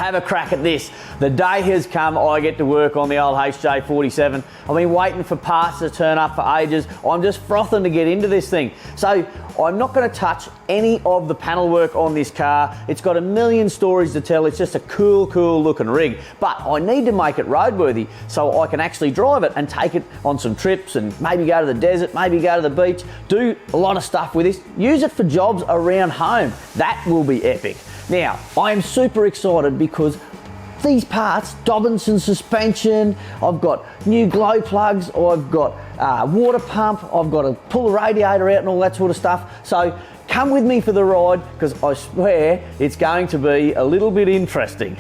have a crack at this. The day has come, I get to work on the old HJ47. I've been waiting for parts to turn up for ages. I'm just frothing to get into this thing. So I'm not going to touch any of the panel work on this car. It's got a million stories to tell. It's just a cool looking rig. But I need to make it roadworthy so I can actually drive it and take it on some trips and maybe go to the desert, maybe go to the beach, do a lot of stuff with this. Use it for jobs around home. That will be epic. Now, I am super excited because these parts, Dobinson suspension, I've got new glow plugs, I've got water pump, I've got to pull the radiator out and all that sort of stuff. So come with me for the ride because I swear it's going to be a little bit interesting.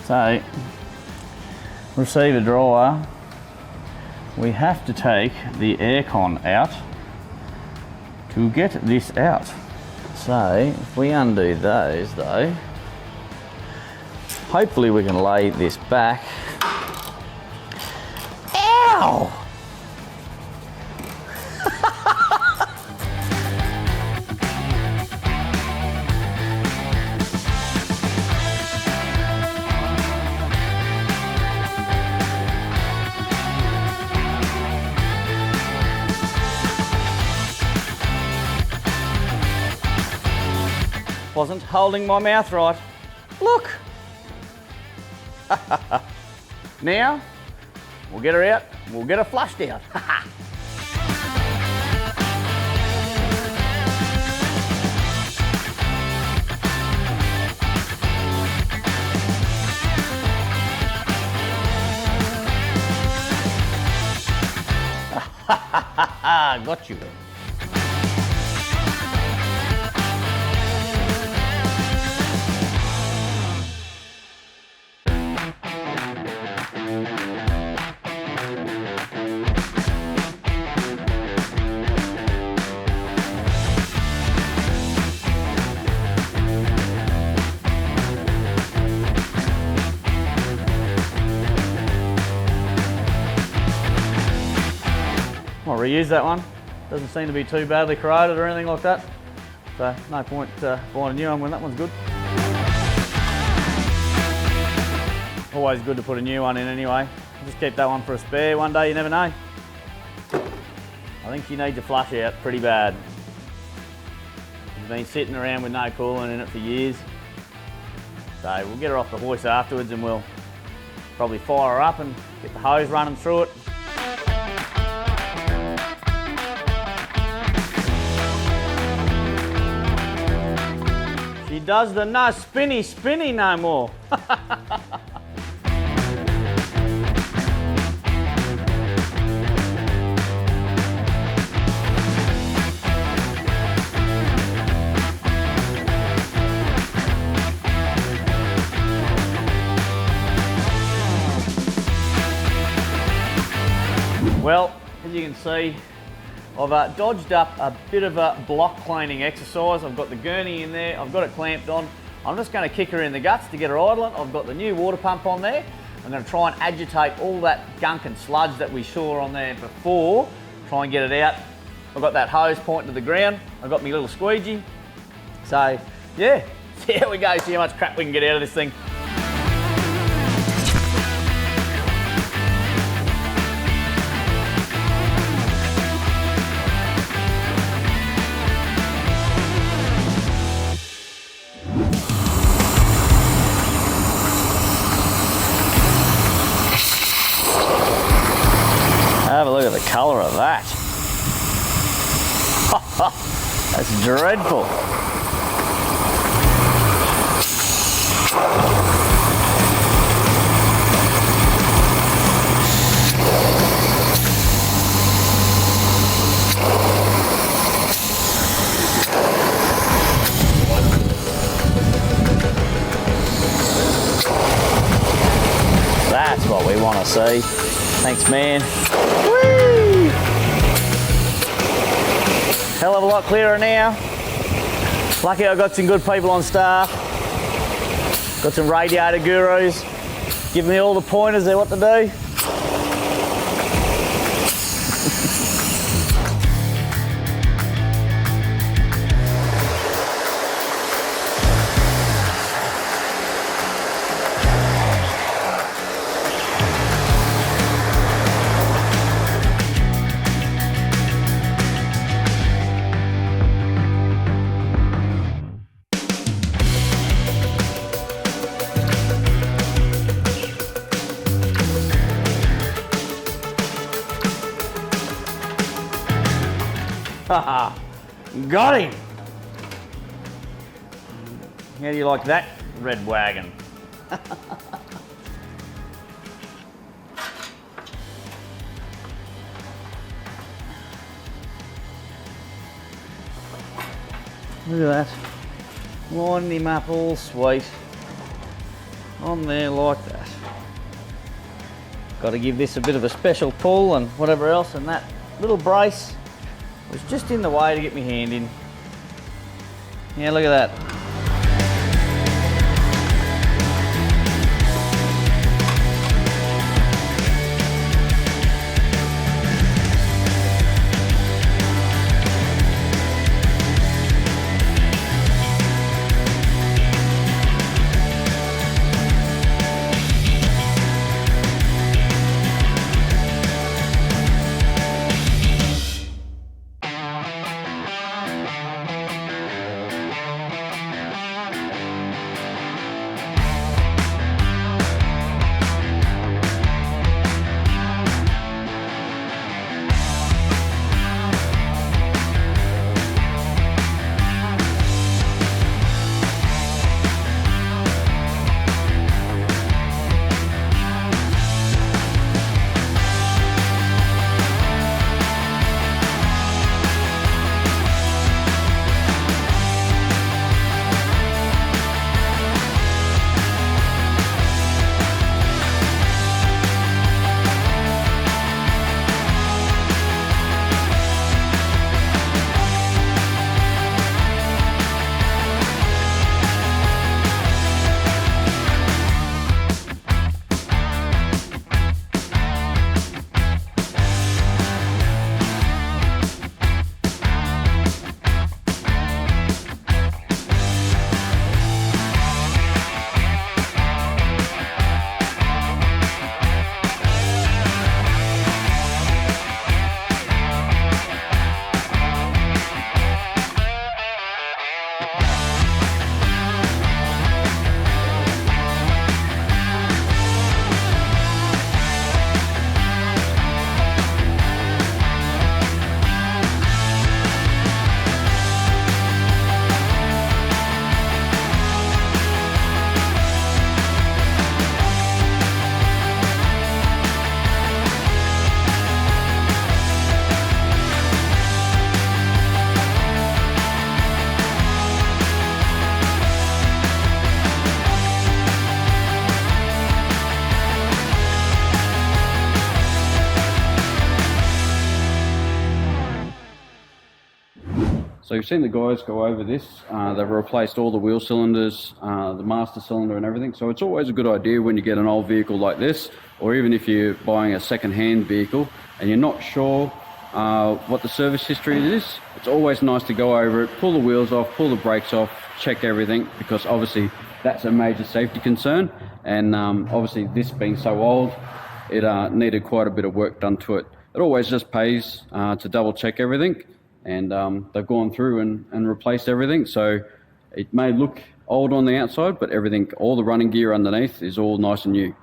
So, receiver dryer, we have to take the aircon out to get this out. So, if we undo those though, hopefully we can lay this back. Ow! Wasn't holding my mouth right. Look. Now, we'll get her out, we'll get her flushed out. Got you. I'll reuse that one. Doesn't seem to be too badly corroded or anything like that. So no point buying a new one when that one's good. Always good to put a new one in anyway. Just keep that one for a spare one day, you never know. I think she needs a flush out pretty bad. She's been sitting around with no coolant in it for years. So we'll get her off the hoist afterwards and we'll probably fire her up and get the hose running through it. She does the no spinny no more. Well, as you can see, I've dodged up a bit of a block cleaning exercise. I've got the gurney in there, I've got it clamped on. I'm just going to kick her in the guts to get her idling. I've got the new water pump on there. I'm going to try and agitate all that gunk and sludge that we saw on there before, try and get it out. I've got that hose pointing to the ground. I've got my little squeegee. So yeah, see how we go, see how much crap we can get out of this thing. Have a look at the colour of that. That's dreadful. That's what we want to see. Thanks, man. Whee! Hell of a lot clearer now. Lucky I got some good people on staff. Got some radiator gurus giving me all the pointers there what to do. Haha, got him! How do you like that, red wagon? Look at that. Lining him up all sweet. On there like that. Got to give this a bit of a special pull and whatever else, and that little brace was just in the way to get my hand in. Yeah, look at that. So you've seen the guys go over this. They've replaced all the wheel cylinders, the master cylinder and everything. So it's always a good idea when you get an old vehicle like this, or even if you're buying a second-hand vehicle and you're not sure what the service history is, it's always nice to go over it, pull the wheels off, pull the brakes off, check everything, because obviously that's a major safety concern. And obviously this being so old, it needed quite a bit of work done to it. It always just pays to double check everything. And they've gone through and replaced everything, so it may look old on the outside, but everything, all the running gear underneath is all nice and new.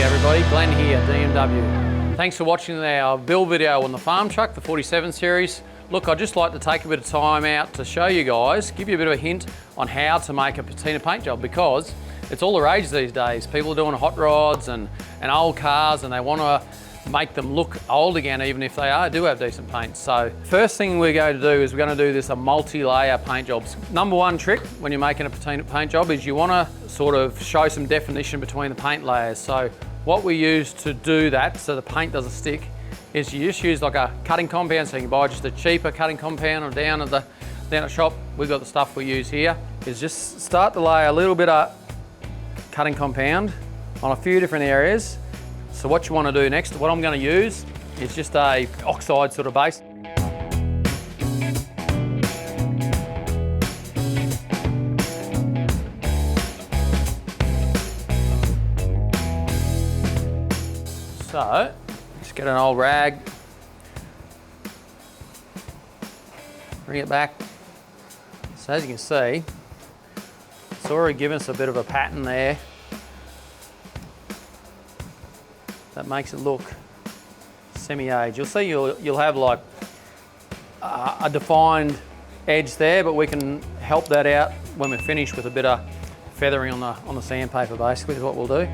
everybody, Glenn here, DMW. Thanks for watching our build video on the farm truck, the 47 series. Look, I'd just like to take a bit of time out to show you guys, give you a bit of a hint on how to make a patina paint job, because it's all the rage these days. People are doing hot rods and old cars, and they want to make them look old again, even if they do have decent paint. So first thing we're going to do is we're going to do this a multi-layer paint jobs. Number one trick when you're making a patina paint job is you want to sort of show some definition between the paint layers. So what we use to do that so the paint doesn't stick is you just use like a cutting compound. So you can buy just a cheaper cutting compound, or down at the shop we've got the stuff we use here. Is just start to lay a little bit of cutting compound on a few different areas. So what you want to do next, what I'm going to use is just a oxide sort of base. So just get an old rag, bring it back. So as you can see, it's already given us a bit of a pattern there. That makes it look semi-age. You'll see you'll have like a defined edge there, but we can help that out when we're finished with a bit of feathering on the sandpaper, basically is what we'll do.